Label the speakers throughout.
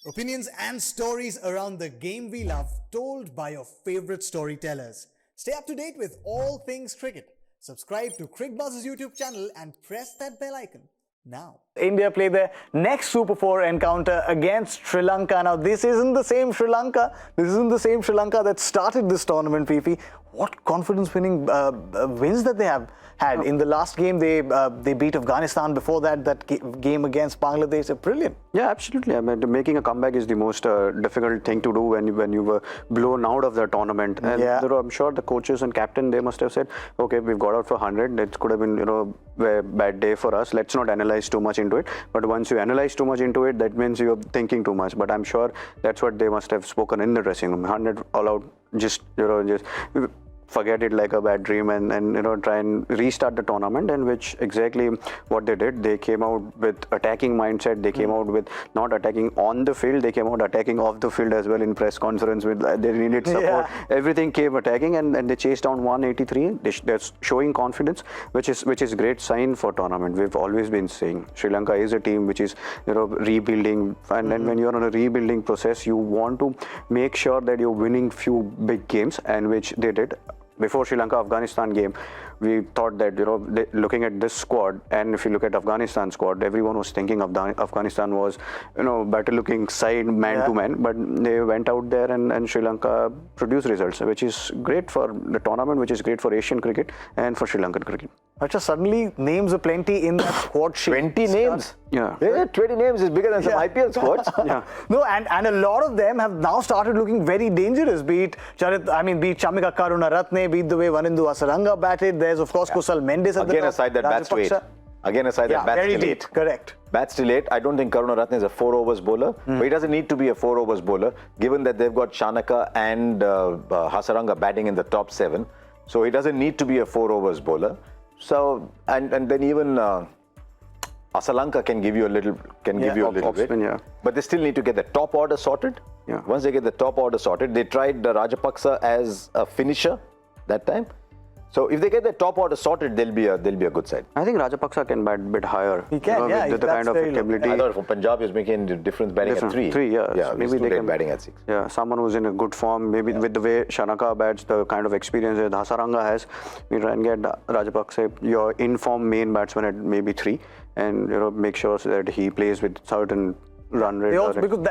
Speaker 1: Opinions and stories around the game we love, told by your favorite storytellers. Stay up to date with all things cricket. Subscribe to Cricbuzz's YouTube channel and press that bell icon now. India play their next Super 4 encounter against Sri Lanka. Now, this isn't the same Sri Lanka. This isn't the same Sri Lanka that started this tournament, Fifi. What confidence-winning wins that they have had. In the last game, they beat Afghanistan. Before that game against Bangladesh, they're brilliant.
Speaker 2: Yeah, absolutely. I mean, making a comeback is the most difficult thing to do when you were blown out of the tournament. And I'm sure the coaches and captain, they must have said, okay, we've got out for 100. It could have been, a bad day for us. Let's not analyze too much into it. But once you analyze too much into it, that means you're thinking too much. But I'm sure that's what they must have spoken in the dressing room. 100 all out, just forget it like a bad dream and try and restart the tournament, and which exactly what they did. They came out with attacking mindset. They came out with not attacking on the field, they came out attacking off the field as well. In press conference with they needed support, everything came attacking, and they chased down 183. They're showing confidence, which is great sign for tournament. We've always been saying Sri Lanka is a team which is rebuilding, and then when you're on a rebuilding process, you want to make sure that you're winning few big games, and which they did. Before Sri Lanka-Afghanistan game, we thought that, looking at this squad, and if you look at Afghanistan squad, everyone was thinking Afghanistan was, better looking side man to man, but they went out there and Sri Lanka produced results, which is great for the tournament, which is great for Asian cricket and for Sri Lankan cricket.
Speaker 1: Harsha, suddenly names are plenty in that squad sheet.
Speaker 3: 20 names?
Speaker 2: Yeah.
Speaker 3: 20 names is bigger than some IPL squads.
Speaker 1: No, and a lot of them have now started looking very dangerous. Beat Chamika Karunaratne, beat the way Vanindu Hasaranga batted. There's of course Kusal Mendes at the top.
Speaker 3: Again aside that bats late. Again aside that bats
Speaker 1: very
Speaker 3: late.
Speaker 1: late. Correct.
Speaker 3: Bats too late. I don't think Karunaratne is a 4 overs bowler, but he doesn't need to be a 4 overs bowler, given that they've got Chanaka and Hasaranga batting in the top 7. So he doesn't need to be a 4 overs bowler. So and then even Asalanka can give you a little, bit. But they still need to get the top order sorted.
Speaker 2: Yeah.
Speaker 3: Once they get the top order sorted, they tried Rajapaksa as a finisher that time. So if they get the top order sorted, they'll be a good side.
Speaker 2: I think Rajapaksa can bat a bit higher.
Speaker 1: He can,
Speaker 2: with the kind of ability.
Speaker 3: I thought for Punjab is making a difference batting at 3.
Speaker 2: 3, yeah.
Speaker 3: Yeah,
Speaker 2: maybe they can
Speaker 3: batting at 6.
Speaker 2: Yeah, someone who's in a good form. Maybe with the way Shanaka bats, the kind of experience that Hasaranga has, we try and get Rajapaksa, your in-form main batsman at maybe 3, and make sure that he plays with certain run rate.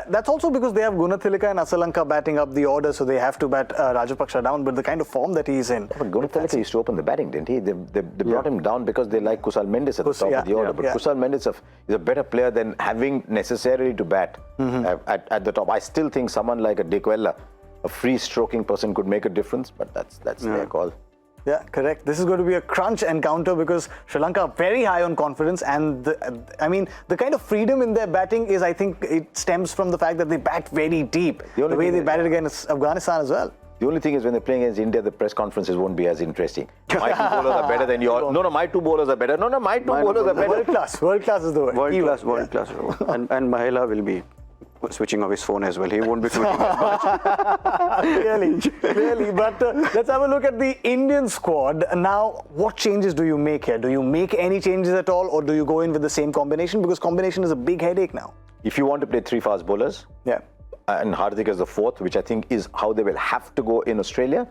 Speaker 1: That's also because they have Gunathilaka and Asalanka batting up the order, so they have to bat Rajapaksa down. But the kind of form that he's in.
Speaker 3: But Gunathilaka used to open the batting, didn't he? They brought him down because they like Kusal Mendes at the top of the order. But Kusal Mendes is a better player than having necessarily to bat at the top. I still think someone like a Dekwella, a free stroking person, could make a difference, but that's their call.
Speaker 1: Yeah, correct. This is going to be a crunch encounter because Sri Lanka are very high on confidence, and the kind of freedom in their batting is, I think, it stems from the fact that they bat very deep. The way they batted against Afghanistan as well.
Speaker 3: The only thing is when they're playing against India, the press conferences won't be as interesting. My 2 bowlers are better than yours. No, my 2 bowlers are better. No, my 2 bowlers are better.
Speaker 1: World class. World class is the word.
Speaker 2: World class. and Mahela will be switching off his phone as well. He won't be tweeting as much.
Speaker 1: Really. But let's have a look at the Indian squad. Now, what changes do you make here? Do you make any changes at all, or do you go in with the same combination? Because combination is a big headache now.
Speaker 3: If you want to play 3 fast bowlers, and Hardik as the 4th, which I think is how they will have to go in Australia,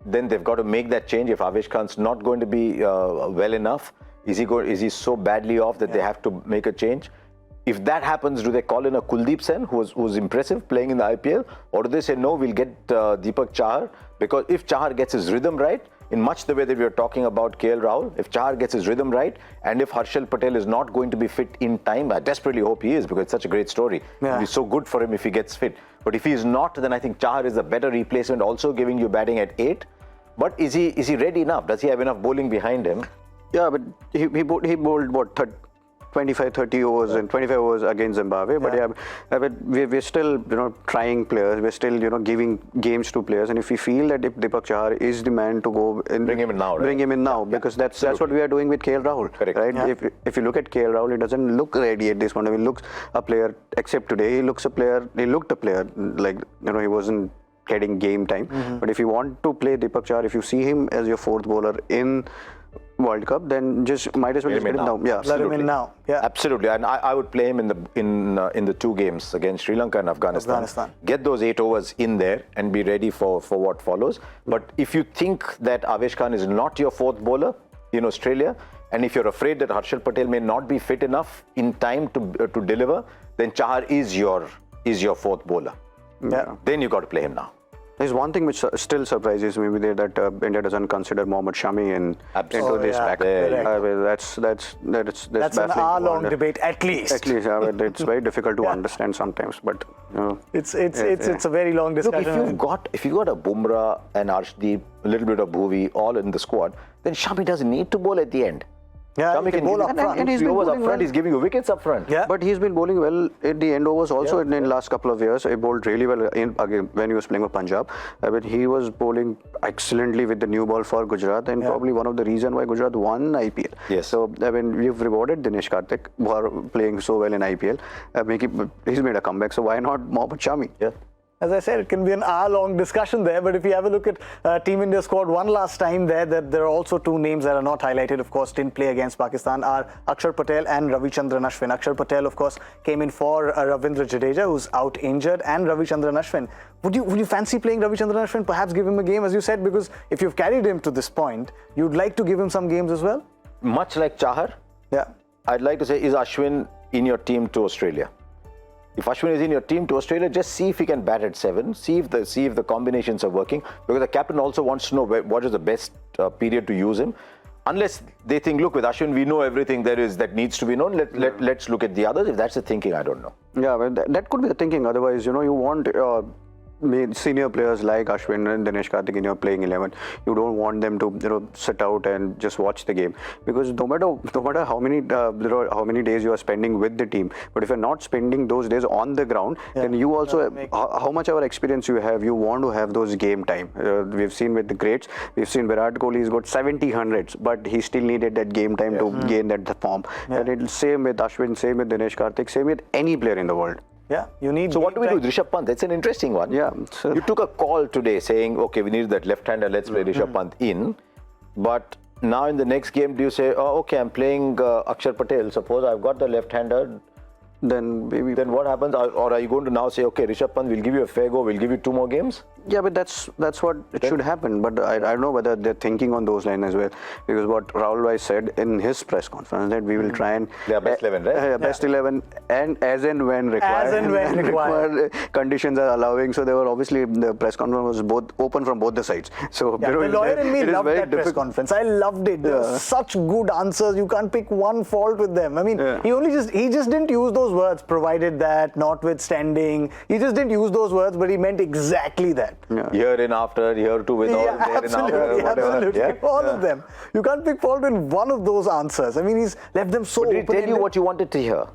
Speaker 3: then they've got to make that change. If Avesh Khan's not going to be well enough, is he so badly off that they have to make a change? If that happens, do they call in a Kuldeep Sen, who's impressive playing in the IPL? Or do they say, no, we'll get Deepak Chahar? Because if Chahar gets his rhythm right, in much the way that we were talking about KL Rahul, if Chahar gets his rhythm right, and if Harshal Patel is not going to be fit in time, I desperately hope he is, because it's such a great story. It'll be so good for him if he gets fit. But if he is not, then I think Chahar is a better replacement, also giving you batting at 8. But is he ready enough? Does he have enough bowling behind him?
Speaker 2: Yeah, but he bowled what, 25-30 overs and 25 overs against Zimbabwe. But we're still trying players. We're still giving games to players. And if we feel that if Deepak Chahar is the man to go in,
Speaker 3: bring him in now.
Speaker 2: Bring him in now, because that's what we are doing with KL Rahul.
Speaker 3: Correct.
Speaker 2: Right? Yeah. If you look at KL Rahul, he doesn't look ready at this point. He looks a player. Except today, he looked a player like he wasn't getting game time. But if you want to play Deepak Chahar, if you see him as your 4th bowler in World Cup, then just might as well just get him now. Yeah,
Speaker 1: Let him in now. Yeah.
Speaker 3: Absolutely, and I would play him in the 2 games against Sri Lanka and Afghanistan. Get those 8 overs in there and be ready for what follows. But if you think that Avesh Khan is not your 4th bowler in Australia, and if you're afraid that Harsha Patel may not be fit enough in time to deliver, then Chahar is your 4th bowler.
Speaker 2: Yeah.
Speaker 3: Then you got to play him now.
Speaker 2: There's one thing which still surprises me there, that India doesn't consider Mohammad Shami into this pack. That's
Speaker 1: an hour-long debate, at least.
Speaker 2: At least, it's very difficult to understand sometimes. But
Speaker 1: it's a very long discussion.
Speaker 3: Look, if you got a Bumrah and Arshdeep, a little bit of Bhuvi, all in the squad, then Shami doesn't need to bowl at the end.
Speaker 1: Yeah,
Speaker 3: Shami can
Speaker 1: bowl up front.
Speaker 3: And he's been bowling up front. He's giving you wickets up front.
Speaker 2: Yeah. But he's been bowling well at the end overs also in the last couple of years. He bowled really well again when he was playing for Punjab. I mean, he was bowling excellently with the new ball for Gujarat, and probably one of the reasons why Gujarat won IPL.
Speaker 3: Yes.
Speaker 2: So, I mean, we've rewarded Dinesh Karthik for playing so well in IPL. He's made a comeback, so why not Mohammad Shami?
Speaker 1: Yeah. As I said, it can be an hour-long discussion there, but if you have a look at Team India squad one last time there are also 2 names that are not highlighted, of course, didn't play against Pakistan, are Akshar Patel and Ravichandran Ashwin. Akshar Patel, of course, came in for Ravindra Jadeja, who's out injured, and Ravichandran Ashwin. Would you fancy playing Ravichandran Ashwin, perhaps give him a game, as you said, because if you've carried him to this point, you'd like to give him some games as well?
Speaker 3: Much like Chahar, I'd like to say, is Ashwin in your team to Australia? If Ashwin is in your team to Australia, just see if he can bat at 7, see if the combinations are working, because the captain also wants to know what is the best period to use him. Unless they think, look, with Ashwin, we know everything there is that needs to be known. Let's look at the others. If that's the thinking, I don't know.
Speaker 2: Yeah, but that could be the thinking. Otherwise, you want senior players like Ashwin and Dinesh Karthik in your playing 11. You don't want them to sit out and just watch the game, because no matter how many days you are spending with the team, but if you're not spending those days on the ground, then you also how much ever experience you have, you want to have those game time. We've seen with the greats, we've seen Virat Kohli, he's got 70 hundreds, but he still needed that game time to gain that form. And it's same with Ashwin, same with Dinesh Karthik, same with any player in the world.
Speaker 1: Yeah, you need.
Speaker 3: So what do we do with Rishabh Pant? That's an interesting one.
Speaker 2: Yeah. So
Speaker 3: you took a call today saying, okay, we need that left-hander, let's play Rishabh Pant in. But now in the next game, do you say, oh, okay, I'm playing Akshar Patel. Suppose I've got the left-hander.
Speaker 2: Then
Speaker 3: what happens? Or are you going to now say, okay, Rishabh Pant, we'll give you a fair go, we'll give you 2 more games?
Speaker 2: Yeah, but that's what it should happen. But I don't know whether they're thinking on those lines as well, because what Rahul said in his press conference, that we will try and
Speaker 3: their best 11, right?
Speaker 2: Best 11, and as and when required.
Speaker 1: As and when required.
Speaker 2: Conditions are allowing. So they were obviously, the press conference was both open from both the sides. So
Speaker 1: the lawyer in me loved that press conference. I loved it. There were such good answers. You can't pick one fault with them. I mean, he just didn't use those words, provided that, notwithstanding. He just didn't use those words, but he meant exactly that.
Speaker 2: Yeah.
Speaker 3: Year in after, year 2 with all, there
Speaker 1: absolutely,
Speaker 3: in after,
Speaker 1: absolutely. Yeah? All of them. You can't pick fault in one of those answers. I mean, he's left them so open.
Speaker 3: Did he tell you what you wanted to hear?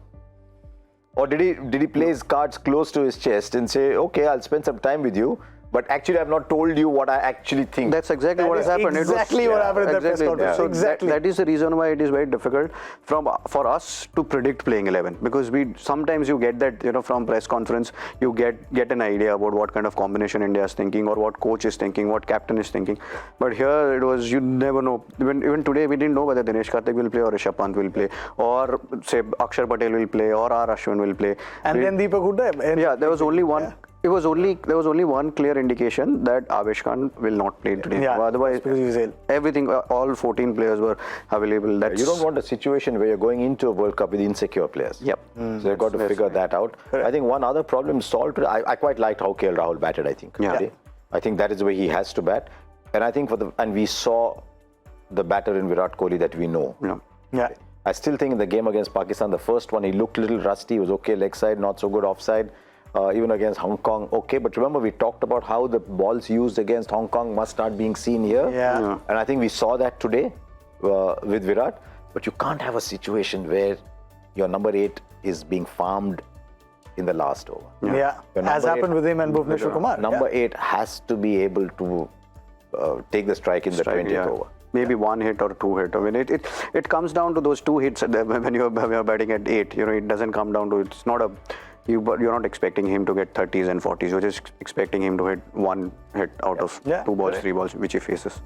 Speaker 3: Or did he play his cards close to his chest and say, okay, I'll spend some time with you, but actually I've not told you what I actually think?
Speaker 2: That's exactly what has happened.
Speaker 1: Exactly what happened at the press conference.
Speaker 2: So that is the reason why it is very difficult for us to predict playing 11, because sometimes you get that, from press conference, you get an idea about what kind of combination India is thinking, or what coach is thinking, what captain is thinking. But here it was, you never know. Even today we didn't know whether Dinesh Karthik will play or Rishabh Pant will play, or say Akshar Patel will play, or R. Ashwin will play.
Speaker 1: And then Deepak Hooda.
Speaker 2: Yeah, there was only one. Yeah. There was only one clear indication that Avesh Khan will not play today.
Speaker 1: Yeah,
Speaker 2: otherwise, everything, all 14 players were available. You
Speaker 3: don't want a situation where you're going into a World Cup with insecure players.
Speaker 2: Yep.
Speaker 3: So they've got to figure that out. Correct. I think one other problem solved today. I quite liked how KL Rahul batted, I think.
Speaker 2: Yeah.
Speaker 3: Today. I think that is the way he has to bat. And I think we saw the batter in Virat Kohli that we know.
Speaker 1: Yeah.
Speaker 3: I still think in the game against Pakistan, the first one, he looked a little rusty. He was okay leg side, not so good offside. Even against Hong Kong, okay. But remember, we talked about how the balls used against Hong Kong must start being seen here.
Speaker 1: Yeah.
Speaker 3: And I think we saw that today with Virat. But you can't have a situation where your number 8 is being farmed in the last over.
Speaker 1: Yeah, as happened with him and Bhuvneshwar Kumar.
Speaker 3: Number 8 has to be able to take the strike in the 20th over.
Speaker 2: Maybe 1 hit or 2 hit. I mean, it comes down to those 2 hits when you're batting at 8. It doesn't come down to, it's not a... You're not expecting him to get 30s and 40s. You're just expecting him to hit 1 hit out of 2 balls, 3 balls, which he faces.